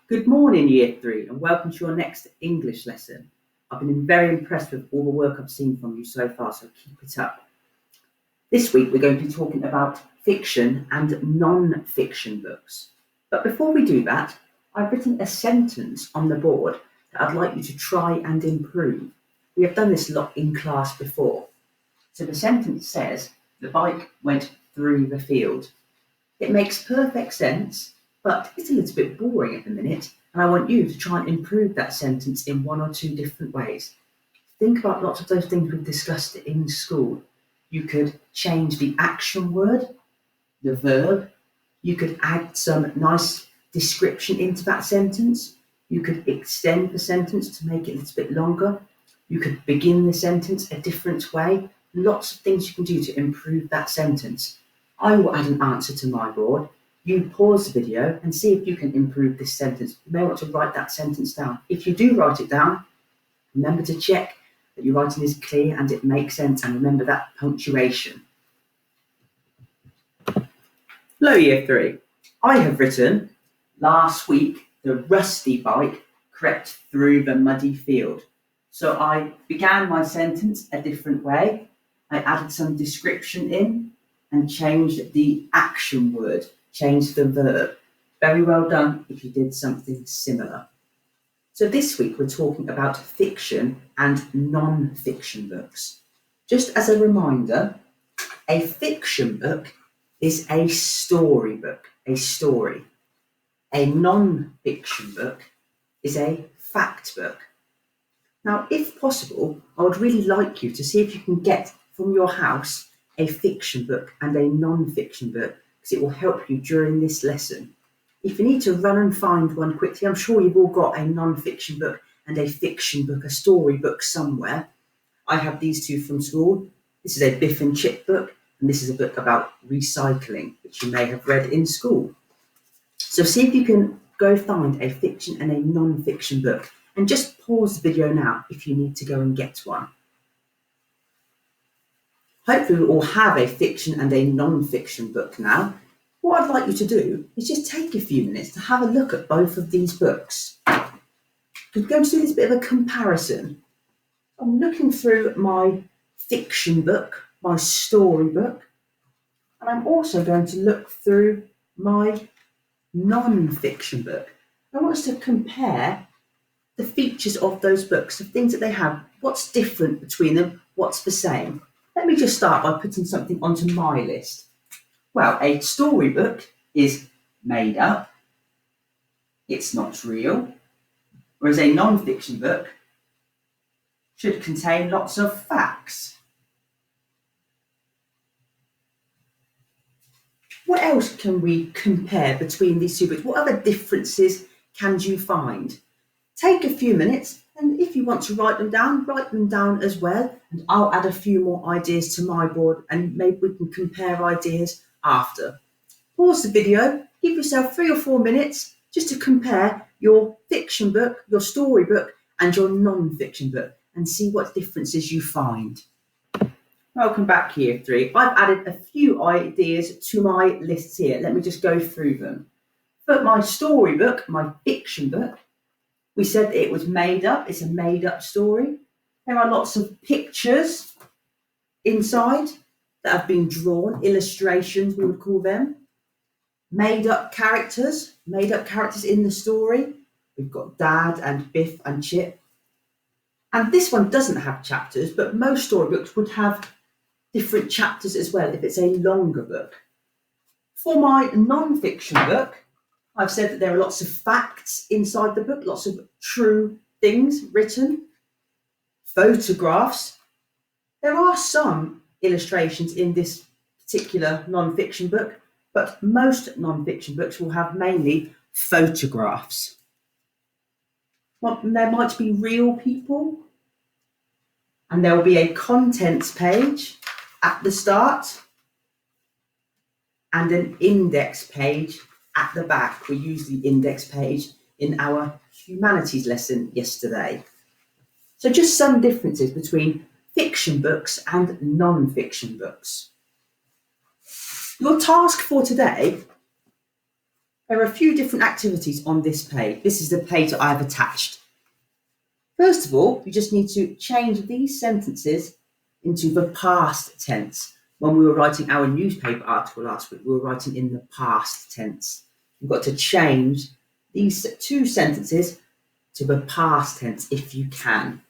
Good morning, Year 3, and welcome to your next English lesson. I've been very impressed with all the work I've seen from you so far, so keep it up. This week we're going to be talking about fiction and non-fiction books. But before we do that, I've written a sentence on the board that I'd like you to try and improve. We have done this a lot in class before. So the sentence says, the bike went through the field. It makes perfect sense, but it's a little bit boring at the minute, and I want you to try and improve that sentence in one or two different ways. Think about lots of those things we've discussed in school. You could change the action word, the verb. You could add some nice description into that sentence. You could extend the sentence to make it a little bit longer. You could begin the sentence a different way. Lots of things you can do to improve that sentence. I will add an answer to my board. You pause the video and see if you can improve this sentence. You may want to write that sentence down. If you do write it down, remember to check that your writing is clear and it makes sense, and remember that punctuation. Hello, Year 3. I have written, last week, the rusty bike crept through the muddy field. So I began my sentence a different way. I added some description in and changed the action word, changed the verb. Very well done if you did something similar. So this week we're talking about fiction and non-fiction books. Just as a reminder, a fiction book is a storybook, a story. A non-fiction book is a fact book. Now, if possible, I would really like you to see if you can get from your house a fiction book and a non-fiction book, because it will help you during this lesson. If you need to run and find one quickly, I'm sure you've all got a non-fiction book and a fiction book, a story book somewhere. I have these two from school. This is a Biff and Chip book, and this is a book about recycling, which you may have read in school. So see if you can go find a fiction and a non-fiction book, and just pause the video now if you need to go and get one. Hopefully we all have a fiction and a non-fiction book now. What I'd like you to do is just take a few minutes to have a look at both of these books. We're going to do this bit of a comparison. I'm looking through my fiction book, my story book, and I'm also going to look through my non-fiction book. I want us to compare the features of those books, the things that they have, what's different between them, what's the same. Let me just start by putting something onto my list. Well, a storybook is made up, it's not real, whereas a non-fiction book should contain lots of facts. What else can we compare between these two books? What other differences can you find? Take a few minutes, and if you want to write them down as well, and I'll add a few more ideas to my board, and maybe we can compare ideas after. Pause the video, give yourself 3 or 4 minutes just to compare your fiction book, your storybook, and your non-fiction book, and see what differences you find. Welcome back, Year 3. I've added a few ideas to my list here. Let me just go through them. For my storybook, my fiction book, we said it was made up. It's a made-up story. There are lots of pictures inside that have been drawn, illustrations we would call them. Made-up characters in the story. We've got Dad and Biff and Chip. And this one doesn't have chapters, but most storybooks would have different chapters as well if it's a longer book. For my non-fiction book, I've said that there are lots of facts inside the book, lots of true things written, photographs. There are some illustrations in this particular non-fiction book, but most non-fiction books will have mainly photographs. Well, there might be real people, and there will be a contents page at the start and an index page at the back. We used the index page in our humanities lesson yesterday. So just some differences between fiction books and non-fiction books. Your task for today There are a few different activities on this page. This is the page that I have attached. First of all, you just need to change these sentences into the past tense. When we were writing our newspaper article last week, we were writing in the past tense. You've got to change these two sentences to the past tense if you can.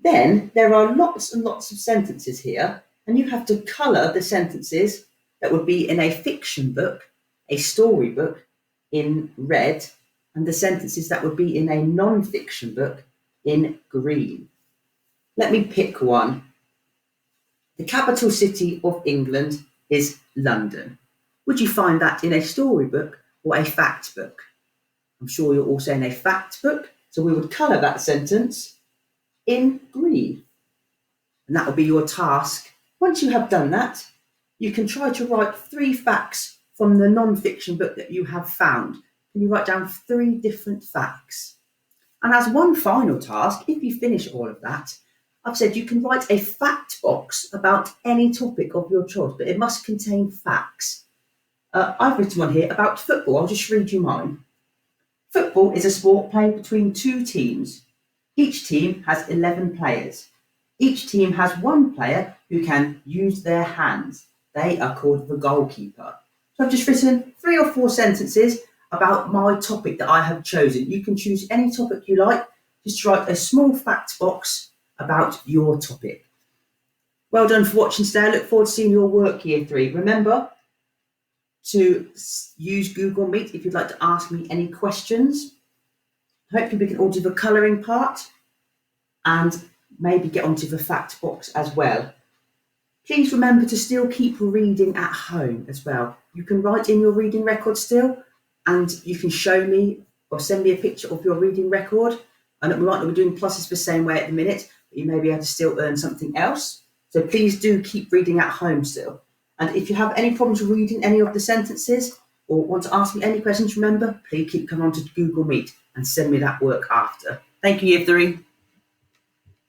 Then there are lots and lots of sentences here, and you have to colour the sentences that would be in a fiction book, a storybook, in red, and the sentences that would be in a non-fiction book in green. Let me pick one. The capital city of England is London. Would you find that in a storybook or a fact book? I'm sure you're all saying a fact book, so we would colour that sentence in green. And that will be your task. Once you have done that, you can try to write 3 facts from the non-fiction book that you have found. Can you write down 3 different facts? And as one final task, if you finish all of that, I've said you can write a fact box about any topic of your choice, but it must contain facts. I've written one here about football. I'll just read you mine. Football is a sport played between 2 teams. Each team has 11 players. Each team has 1 player who can use their hands. They are called the goalkeeper. So I've just written 3 or 4 sentences about my topic that I have chosen. You can choose any topic you like. Just write a small fact box about your topic. Well done for watching today. I look forward to seeing your work, Year 3. Remember to use Google Meet if you'd like to ask me any questions. Hopefully we can all do the colouring part and maybe get onto the fact box as well. Please remember to still keep reading at home as well. You can write in your reading record still, and you can show me or send me a picture of your reading record. And we might not be doing pluses the same way at the minute, but you may be able to still earn something else. So please do keep reading at home still. And if you have any problems reading any of the sentences or want to ask me any questions, remember, please keep coming on to Google Meet and send me that work after. Thank you, Year 3.